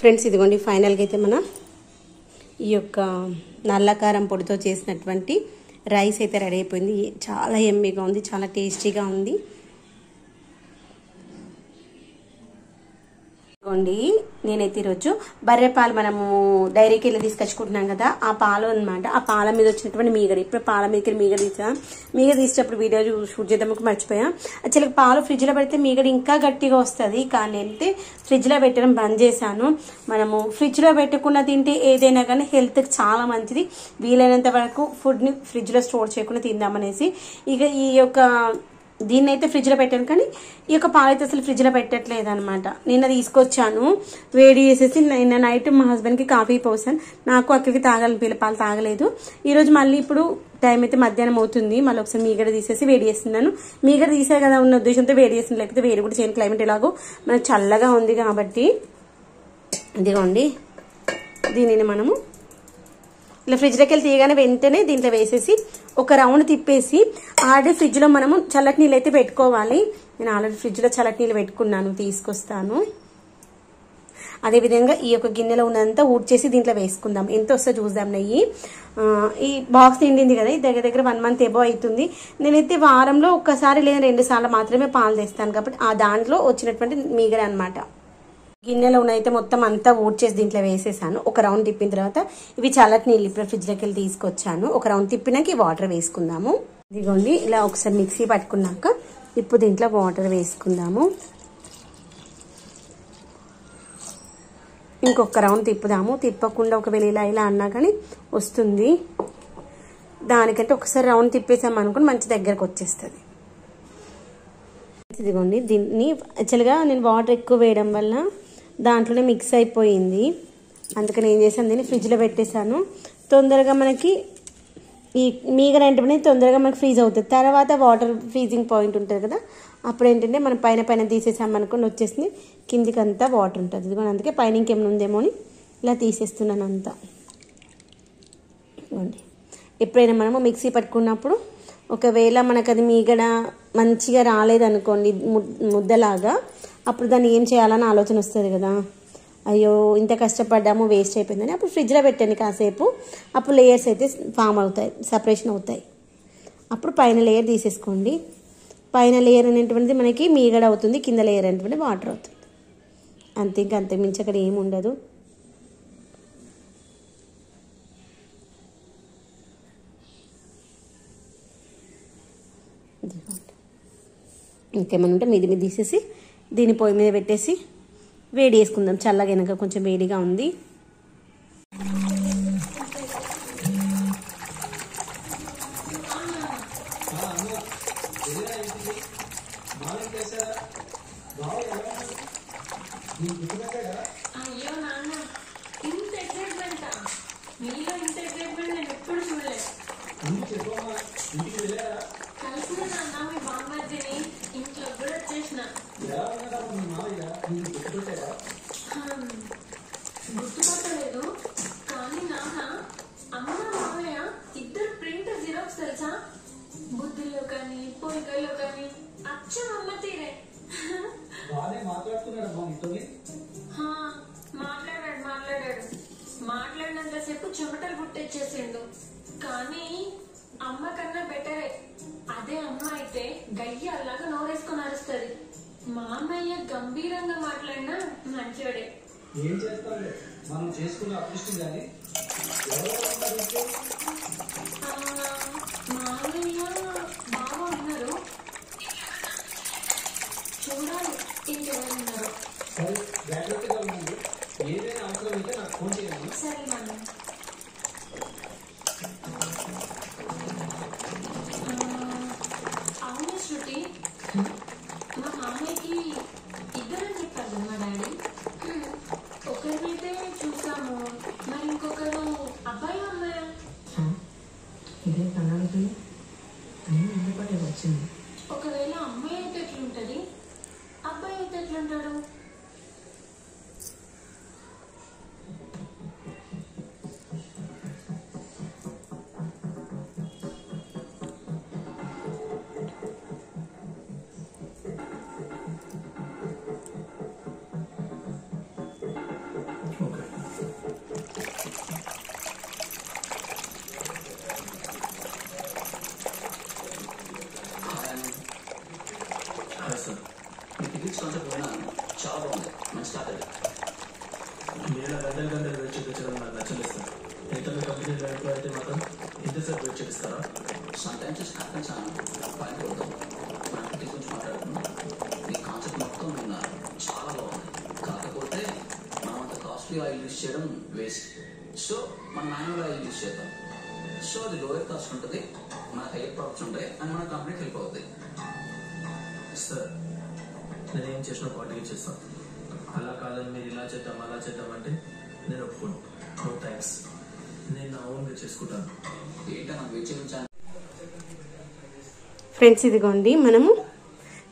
Friends ఇదిగోండి ఫైనల్గా అయితే మనం ఈ యొక్క నల్లకారం పొడితో చేసినటువంటి రైస్ అయితే రెడీ అయిపోయింది. చాలా యమ్మీగా ఉంది, చాలా టేస్టీగా ఉంది. ఇదిగోండి నేనైతే ఈరోజు బర్రె పాలు మనము డైరీకి వెళ్ళి తీసుకొచ్చుకుంటున్నాం కదా, ఆ పాలు అనమాట. ఆ పాల మీద వచ్చినటువంటి మీగడ, ఇప్పుడు పాల మీదకి మీగడ తీసేటప్పుడు వీడియో షూట్ చేద్దామని మర్చిపోయా. యాక్చువల్గా పాలు ఫ్రిడ్జ్లో పెడితే మీగడ ఇంకా గట్టిగా వస్తుంది, కానీ నేనైతే ఫ్రిడ్జ్లో పెట్టడం బంద్ చేశాను. మనము ఫ్రిడ్జ్లో పెట్టకుండా తింటే ఏదైనా కానీ హెల్త్కి చాలా మంచిది. వీలైనంత వరకు ఫుడ్ని ఫ్రిడ్జ్లో స్టోర్ చేయకుండా తిందామనేసి ఇక ఈ యొక్క దీన్ని అయితే ఫ్రిడ్జ్లో పెట్టాను, కానీ ఈ యొక్క పాలు అయితే అసలు ఫ్రిడ్జ్లో పెట్టట్లేదు అనమాట. నిన్న తీసుకొచ్చాను, వేడి చేసేసి నిన్న నైట్ మా హస్బెండ్కి కాఫీ పోసాను. నాకు అక్కడికి తాగాలని పాలు తాగలేదు. ఈరోజు మళ్ళీ ఇప్పుడు టైం అయితే మధ్యాహ్నం అవుతుంది, మళ్ళీ ఒకసారి మీగడ తీసేసి వేడి చేస్తున్నాను. మీగడ తీసే కదా ఉన్న ఉద్దేశంతో వేడి చేస్తుంది, లేకపోతే వేడి కూడా చేయను. క్లైమేట్ ఎలాగో మనకు చల్లగా ఉంది కాబట్టి. ఇదిగోండి దీనిని మనము ఇలా ఫ్రిడ్జ్లోకి వెళ్ళి తీయగానే వెంటనే దీంట్లో వేసేసి ఒక రౌండ్ తిప్పేసి ఆల్రెడీ ఫ్రిడ్జ్లో మనము చల్లటి నీళ్ళు అయితే పెట్టుకోవాలి. నేను ఆల్రెడీ ఫ్రిడ్జ్లో చల్లటి నీళ్ళు పెట్టుకున్నాను, తీసుకొస్తాను. అదేవిధంగా ఈ యొక్క గిన్నెలో ఉన్నదంతా ఊడ్చేసి దీంట్లో వేసుకుందాం. ఎంత వస్తే చూద్దాం. నెయ్యి ఈ బాక్స్ నిండింది కదా, దగ్గర దగ్గర 1 మంత్ ఎబో అవుతుంది. నేనైతే వారంలో ఒక్కసారి లేదా 2 సార్లు మాత్రమే పాలు తెస్తాను కాబట్టి ఆ దాంట్లో వచ్చినటువంటి మీగడ అనమాట. గిన్నెలో ఉన్నైతే మొత్తం అంతా ఊడ్చేసి దీంట్లో వేసేసాను. ఒక రౌండ్ తిప్పిన తర్వాత ఇవి చల్లటి నీళ్ళు ఇప్పుడు ఫ్రిడ్జ్లోకి వెళ్ళి తీసుకొచ్చాను. ఒక రౌండ్ తిప్పినాక ఈ వాటర్ వేసుకుందాము. ఇదిగోండి ఇలా ఒకసారి మిక్సీ పట్టుకున్నాక ఇప్పుడు దీంట్లో వాటర్ వేసుకుందాము. ఇంకొక రౌండ్ తిప్పుదాము. తిప్పకుండా ఒకవేళ ఇలా అన్నా కానీ వస్తుంది. దానికంటే ఒకసారి రౌండ్ తిప్పేసాము అనుకుని మంచి దగ్గరకు వచ్చేస్తుంది. ఇదిగోండి దీన్ని యాక్చువల్గా నేను వాటర్ ఎక్కువ వేయడం వల్ల దాంట్లోనే మిక్స్ అయిపోయింది. అందుకని ఏం చేశాను, దీన్ని ఫ్రిడ్జ్లో పెట్టేశాను. తొందరగా మనకి ఈ మీగడ అంటే తొందరగా మనకి ఫ్రీజ్ అవుతుంది. తర్వాత వాటర్ ఫ్రీజింగ్ పాయింట్ ఉంటుంది కదా, అప్పుడు ఏంటంటే మనం పైన తీసేసామనుకోండి వచ్చేసింది, కిందికి అంతా వాటర్ ఉంటుంది. ఇదిగోండి అందుకే పైన ఇంకేమైనా ఉందేమో అని ఇలా తీసేస్తున్నాను అంతా. ఇదిగోండి ఎప్పుడైనా మనము మిక్సీ పట్టుకున్నప్పుడు ఒకవేళ మనకు అది మీగడ మంచిగా రాలేదనుకోండి ముద్దలాగా, అప్పుడు దాన్ని ఏం చేయాలని ఆలోచన వస్తుంది కదా, అయ్యో ఇంత కష్టపడ్డాము వేస్ట్ అయిపోయిందని. అప్పుడు ఫ్రిడ్జ్లో పెట్టండి కాసేపు, అప్పుడు లేయర్స్ అయితే ఫామ్ అవుతాయి, సపరేషన్ అవుతాయి. అప్పుడు పైన లేయర్ తీసేసుకోండి. పైన లేయర్ అనేటువంటిది మనకి మీగడ అవుతుంది, కింద లేయర్ అనేటువంటి వాటర్ అవుతుంది. అంతే, ఇంకా అంతే మించి అక్కడ ఏమి ఉండదు. ఇంకేమైనా ఉంటే మీది తీసేసి దీని పొయ్యి మీద పెట్టేసి వేడి వేసుకుందాం. చల్లగా వెనక కొంచెం వేడిగా ఉంది. గుర్తుపట్టలేదు కానీ నాన్న అమ్మ మామయ్య ఇద్దరు ప్రింట్ జిరాక్స్ తెలుసా, బుద్ధిలో కానీ పొలికల్లో కానీ అచ్చం అమ్మ తీరే. మాట్లాడినంతసేపు చెమటలు పుట్టించేసిండు, కానీ అమ్మ కన్నా బెటరే. అదే అమ్మ అయితే గయ్య అలాగా నోరేసుకొని అరుస్తుంది. మామయ్య గంభీరంగా మాట్లాడినా మంచోడే. ఏం చేస్తాంలే, మనం చేసుకునే అదృష్టం కానీ మామయ్య బాగా ఉన్నారు, చూడాలి ఇంకెవరున్నారు. సరే జాగ్రత్తగా ఉండండి, ఏదైనా అవసరం అయితే నాకు ఫోన్ చేయండి. సరే నాన్న. అవును శృతి, మా మామయ్యకి ఇద్దరని చెప్పారు మా డాడీ. ఒకరినైతే చూసాము, మరి ఇంకొకరు అబ్బాయి అమ్మాయి. ఇదే కన్నాడు ఎందుకంటే వచ్చింది. ఒకవేళ అమ్మాయి అయితే ఎట్లుంటది, అబ్బాయి అయితే ఎట్లుంటాడు? గంటలు వెయిట్ చేయించడం నాకు నచ్చలేదు సార్. మిగతా మీ కంపెనీలో ఎంప్లాయ్ అయితే మాత్రం ఇంతసేపు వెయిట్ చేపిస్తారా? సమ్టైమ్స్ కనిపించాను పాయింట్ అవుతాం మార్కెటింగ్ గురించి మాట్లాడుతున్నాం. మీ కాన్సెప్ట్ మొత్తం విన్నారు, చాలా బాగుంది. కాకపోతే మనం అంత కాస్ట్లీ ఆయిల్ యూజ్ చేయడం వేస్ట్. సో మన మాన్యువల్ ఆయిల్ యూజ్ చేద్దాం. సో అది లోయర్ కాస్ట్ ఉంటుంది, మన హైయర్ ప్రాఫిట్స్ ఉంటాయి అండ్ మన కంపెనీకి హెల్ప్ అవుతాయి. సార్ నేనేం చేసినా క్వాలిటీ చేస్తాను. అలా కాదని మీరు ఇలా చేద్దాం అలా చేద్దాం అంటే నేను ఒప్పుకోను. నో థ్యాంక్స్, నేను నా ఓన్గా చేసుకుంటాను. ఏంటన్నా వెయిట్ చేయించాను. ఫ్రెండ్స్ ఇదిగోండి మనము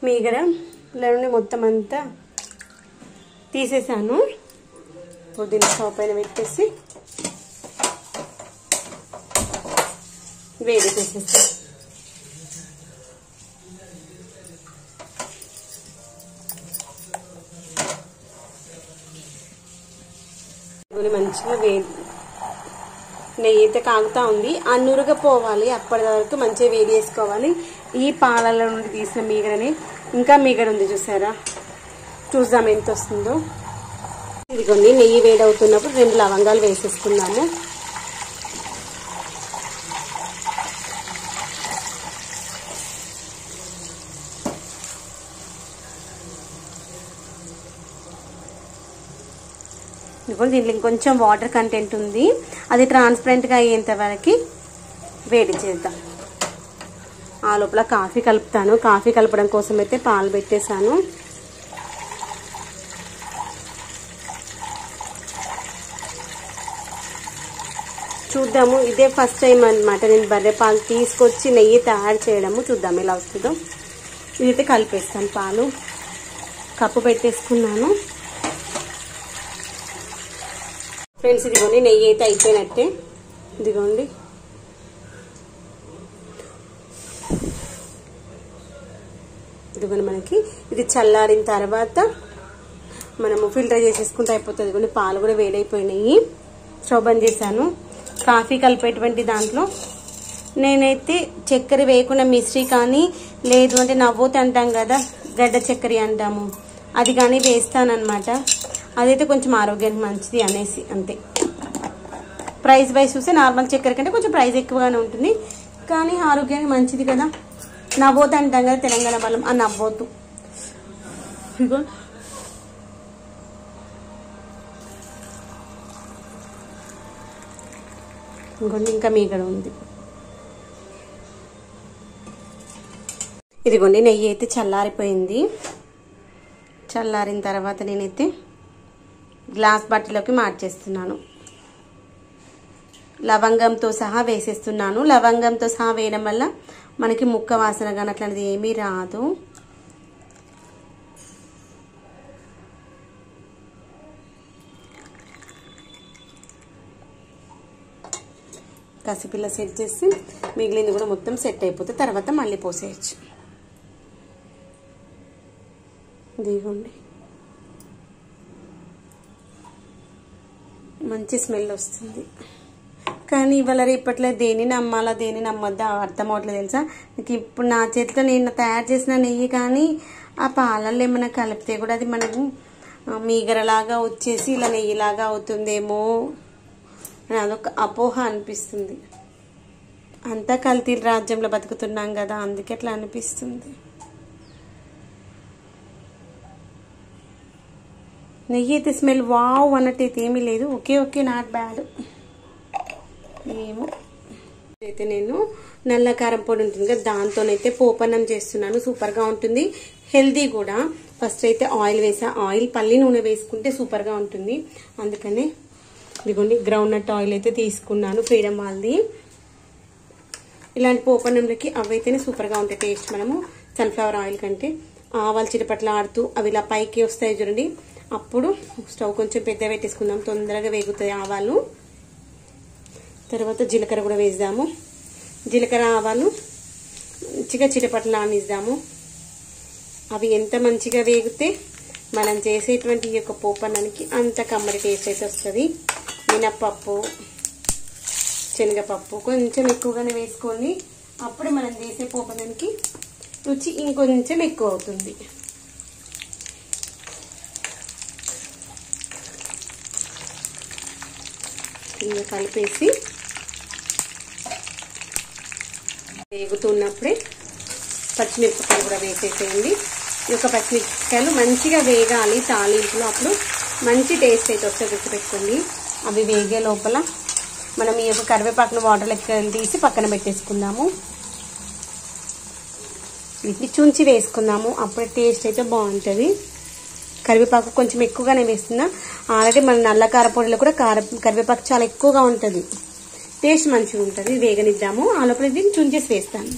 మీగడలోని మొత్తం అంతా తీసేసాను. ఇప్పుడు దీన్ని స్టవ్ పైన పెట్టేసి వేడి చేసేస్తాను. మంచిగా వేడి నెయ్యి అయితే కాగుతా ఉంది. ఆ నురుగ పోవాలి, అప్పటి వరకు మంచిగా వేడి చేసుకోవాలి. ఈ పాలలో నుండి తీసిన మీగడని ఇంకా మీగడ ఉంది చూసారా, చూద్దాం ఎంత వస్తుందో. ఇదిగోండి నెయ్యి వేడి అవుతున్నప్పుడు 2 లవంగాలు వేసేసుకున్నాము. దీంట్లో ఇంకొంచెం వాటర్ కంటెంట్ ఉంది, అది ట్రాన్స్పరెంట్గా అయ్యేంత వరకు వేడి చేద్దాం. ఆ లోపల కాఫీ కలుపుతాను. కాఫీ కలపడం కోసం అయితే పాలు పెట్టేశాను. చూద్దాము, ఇదే ఫస్ట్ టైం అన్నమాట నేను బర్రె పాలు తీసుకొచ్చి నెయ్యి తయారు చేయడము. చూద్దాం ఎలా వస్తుందో. ఇదైతే కలిపేస్తాను. పాలు కప్పు పెట్టేసుకున్నాను. ఫ్రెండ్స్ ఇదిగోండి నెయ్యి అయితే అయిపోయినట్టే. ఇదిగోండి మనకి ఇది చల్లారిన తర్వాత మనము ఫిల్టర్ చేసేసుకుంటే అయిపోతుంది. ఇదిగోండి పాలు కూడా వేడైపోయినాయి. స్టవ్ బంద్ చేశాను. కాఫీ కలిపేటువంటి దాంట్లో నేనైతే చక్కెర వేయకుండా మిశ్రీ కానీ, లేదు అంటే నవ్వుతూ అంటాం కదా, గడ్డ చక్కెర అంటాము, అది కానీ వేస్తానన్నమాట. అదైతే కొంచెం ఆరోగ్యానికి మంచిది అనేసి అంతే. ప్రైస్ వైజ్ చూస్తే నార్మల్ చక్కెర కంటే కొంచెం ప్రైస్ ఎక్కువగానే ఉంటుంది, కానీ ఆరోగ్యానికి మంచిది కదా. నవ్వోతు అంటాం కదా తెలంగాణ వాళ్ళం, ఆ నవ్వోతు. ఇంకోండి ఇంకా మీగడ ఉంది. ఇదిగోండి నెయ్యి అయితే చల్లారిపోయింది. చల్లారిన తర్వాత నేనైతే గ్లాస్ బాటిల్లోకి మార్చేస్తున్నాను. లవంగంతో సహా వేసేస్తున్నాను. లవంగంతో సహా వేయడం వల్ల మనకి ముక్క వాసన కానీ అట్లాంటిది ఏమీ రాదు. కసిపిల్ల సెట్ చేసి మిగిలింది కూడా మొత్తం సెట్ అయిపోతే తర్వాత మళ్ళీ పోసేయచ్చు. ఇదిగోండి మంచి స్మెల్ వస్తుంది. కానీ ఇవాళ రేపట్లో దేని నమ్మాలా దేని నమ్మొద్దా అర్థం అవట్లేదు తెలుసా. నాకు ఇప్పుడు నా చేతిలో నేను తయారు చేసిన నెయ్యి కానీ ఆ పాలల్లో ఏమైనా కలిపితే కూడా అది మనకు మీగరలాగా వచ్చేసి ఇలా నెయ్యిలాగా అవుతుందేమో అని అదొక అపోహ అనిపిస్తుంది. అంతా కల్తీ రాజ్యంలో బతుకుతున్నాం కదా, అందుకే అట్లా అనిపిస్తుంది. నెయ్యి అయితే స్మెల్ వావ్ అన్నట్టయితే ఏమీ లేదు. Okay not bad. ఏమో అయితే నేను నల్ల కారం పొడి ఉంటుంది కదా, దాంతోనైతే పోపన్నం చేస్తున్నాను. సూపర్గా ఉంటుంది, హెల్దీ కూడా. ఫస్ట్ అయితే ఆయిల్ వేసా. ఆయిల్ పల్లి నూనె వేసుకుంటే సూపర్గా ఉంటుంది. అందుకనే ఇదిగోండి గ్రౌండ్ నట్ ఆయిల్ అయితే తీసుకున్నాను, ఫ్రీడమ్ వాళ్ళది. ఇలాంటి పోపన్నంలకి అవైతేనే సూపర్గా ఉంటాయి టేస్ట్. మనము సన్ఫ్లవర్ ఆయిల్ కంటే ఆవాలు చిటపట్ల ఆడుతూ అవి ఇలా పైకి వస్తాయి చూడండి, అప్పుడు స్టవ్ కొంచెం పెద్ద పెట్టేసుకుందాం, తొందరగా వేగుతాయి ఆవాలు. తర్వాత జీలకర్ర కూడా వేద్దాము. జీలకర్ర ఆవాలు మంచిగా చిటపట్ల ఆనిద్దాము. అవి ఎంత మంచిగా వేగితే మనం చేసేటువంటి ఈ యొక్క పోపన్నానికి అంత కమ్మడి టేస్ట్ అయితే వస్తుంది. మినప్పప్పు, శనగపప్పు కొంచెం ఎక్కువగానే వేసుకోండి, అప్పుడు మనం చేసే పోపన్నానికి రుచి ఇంకొంచెం ఎక్కువ అవుతుంది. ఇలా కలిపేసి వేగుతున్నప్పుడే పచ్చిమిరపకాయలు కూడా వేసేసేయండి. ఈ యొక్క పచ్చిమిరపకాయలు మంచిగా వేగాలి తాలింపులో, అప్పుడు మంచి టేస్ట్ అయితే వస్తే గుర్తుపెట్టుకోండి. అవి వేగే లోపల మనం ఈ యొక్క కరివేపాకును వాటర్ లెక్క తీసి పక్కన పెట్టేసుకుందాము. వీటిని చుంచి వేసుకుందాము, అప్పుడే టేస్ట్ అయితే బాగుంటుంది. కరివేపాకు కొంచెం ఎక్కువగానే వేస్తున్నా, ఆల్రెడీ మన నల్ల కారపొడిలో కూడా కరివేపాకు చాలా ఎక్కువగా ఉంటుంది, టేస్ట్ మంచిగా ఉంటుంది. వేగనిద్దాము, ఆ లోపల దీన్ని చుంచేసి వేస్తాను.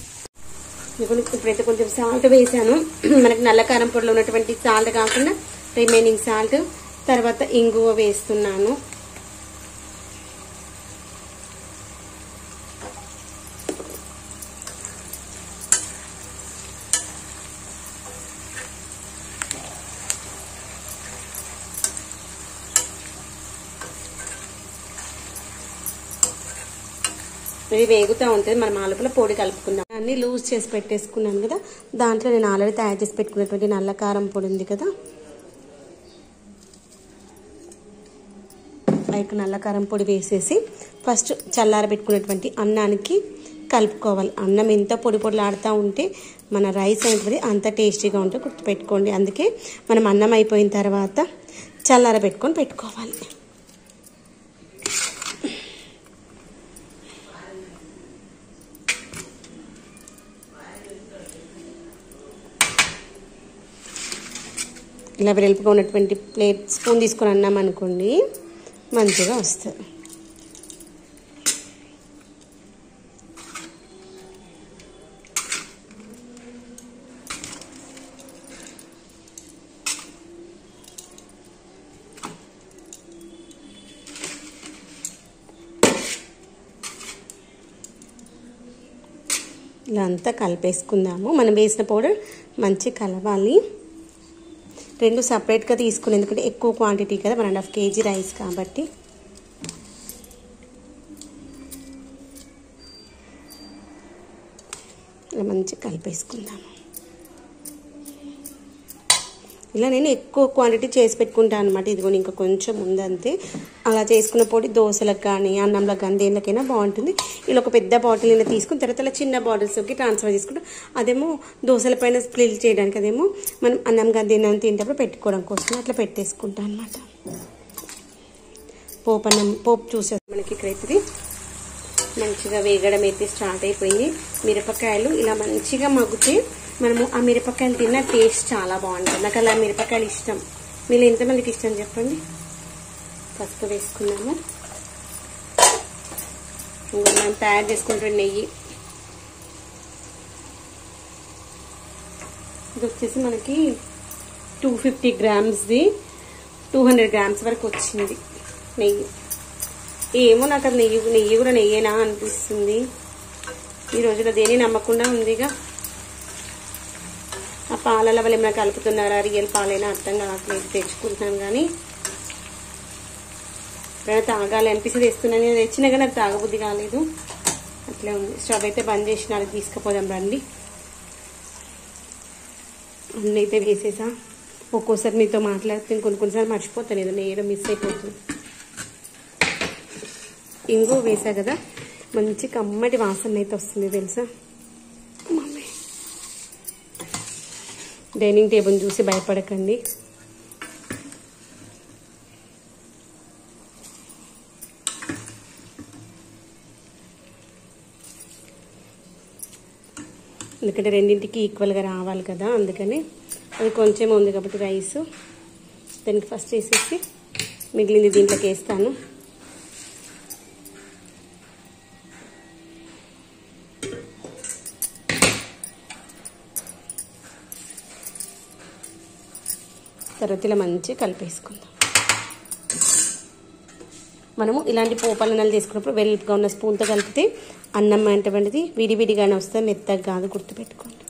ఇప్పుడైతే కొంచెం సాల్ట్ వేసాను, మనకి నల్ల కారం పొడిలో ఉన్నటువంటి సాల్ట్ కాకుండా రిమైనింగ్ సాల్ట్. తర్వాత ఇంగువ వేస్తున్నాను. ఇది వేగుతూ ఉంటుంది, మనం ఆలుపుల పొడి కలుపుకుందాం. అన్ని లూజ్ చేసి పెట్టేసుకున్నాను కదా, దాంట్లో నేను ఆల్రెడీ తయారు చేసి పెట్టుకున్నటువంటి నల్ల కారం పొడి ఉంది కదా, పైకి నల్ల కారం పొడి వేసేసి ఫస్ట్ చల్లారబెట్టుకున్నటువంటి అన్నానికి కలుపుకోవాలి. అన్నం ఎంత పొడి పొడిలాడుతూ ఉంటే మన రైస్ అనేది అంత టేస్టీగా ఉంటే గుర్తుపెట్టుకోండి. అందుకే మనం అన్నం అయిపోయిన తర్వాత చల్లారబెట్టుకొని పెట్టుకోవాలి. ఇలా వెడల్పుగా ఉన్నటువంటి ప్లేట్ స్పూన్ తీసుకొని అన్నాం అనుకోండి, మంచిగా వస్తుంది. ఇలా అంతా కలిపేసుకుందాము. మనం వేసిన పౌడర్ మంచి కలవాలి. రెండు సపరేట్గా తీసుకుని, ఎందుకంటే ఎక్కువ క్వాంటిటీ కదా, 1.5 kg రైస్ కాబట్టి. ఇలా మంచిగా కలిపేసుకుందాము. ఇలా నేను ఎక్కువ క్వాంటిటీ చేసి పెట్టుకుంటాను అనమాట. ఇదిగోని ఇంకా కొంచెం ఉందంతే. అలా చేసుకున్న పొడి దోశలకు కానీ అన్నంలకు కానీ దేనికైనా బాగుంటుంది. ఇలా ఒక పెద్ద బాటిల్ ఇలా తీసుకుని తర్వాత ఇలా చిన్న బాటిల్స్కి ట్రాన్స్ఫర్ చేసుకుంటాం. అదేమో దోశల పైన స్ప్లిల్ చేయడానికి, అదేమో మనం అన్నం కానీ దేని తింటప్పుడు పెట్టుకోవడం కోసం అట్లా పెట్టేసుకుంటాం అనమాట. పోపు చూసేది మనకి ఇక్కడైతే మంచిగా వేగడం అయితే స్టార్ట్ అయిపోయింది. మిరపకాయలు ఇలా మంచిగా మగ్గితే మనము ఆ మిరపకాయలు తిన్న టేస్ట్ చాలా బాగుంటుంది. నాకు అలా మిరపకాయలు ఇష్టం. మీరు ఎంతమందికి ఇష్టం చెప్పండి. పసుపు వేసుకున్నాము. ఇంకా మనం తయారు చేసుకుంటే నెయ్యి, ఇది వచ్చేసి మనకి 250 గ్రామ్స్ది 200 గ్రామ్స్ వరకు వచ్చింది నెయ్యి. ఏమో నాకు అది నెయ్యి కూడా నెయ్యేనా అనిపిస్తుంది. ఈ రోజులో దేని నమ్మకుండా ఉందిగా. ఆ పాలల వల్ల ఏమైనా కలుపుతున్నారా, రియల్ పాలైనా అర్థం కావట్లేదు. తెచ్చుకుంటున్నాను కానీ ఎప్పుడైనా తాగాలి అనిపిస్తుంది తెస్తున్నాను. నేను తెచ్చినా కానీ అది తాగబుద్ధి కాలేదు. అట్లే ఉంది. స్టవ్ అయితే బంద్ చేసిన, అది తీసుకుపోదాం రండి. అన్నీ అయితే వేసేసా. ఒక్కోసారి మీతో మాట్లాడితే కొన్నిసార్లు మర్చిపోతాను, ఏదో నెయ్యడం మిస్ అయిపోతుంది. ఇంగు వేసా కదా, మంచి కమ్మటి వాసన అయితే వస్తుంది తెలుసా. మమ్మీ డైనింగ్ టేబుల్ చూసి భయపడకండి. ఎందుకంటే రెండింటికి ఈక్వల్గా రావాలి కదా, అందుకని. అది కొంచెం ఉంది కాబట్టి రైస్ దానికి ఫస్ట్ వేసేసి మిగిలింది దీంట్లోకి వేస్తాను. తర్వాత ఇలా మంచిగా కలిపేసుకుందాం. మనము ఇలాంటి పోపలనాలు చేసుకున్నప్పుడు వెల్లుగా ఉన్న స్పూన్తో కలిపితే అన్నం అటువంటిది విడివిడిగానే వస్తుంది, మెత్తగా కాదు, గుర్తుపెట్టుకోండి.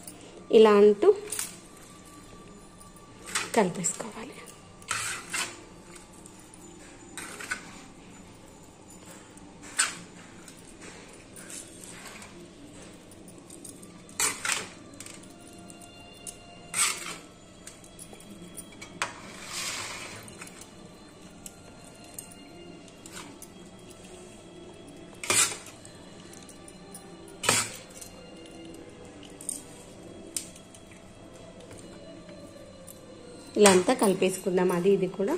ఇలా అంటూ కలిపేసుకోవాలి. ఇలా అంతా కలిపేసుకుందాం అది ఇది కూడా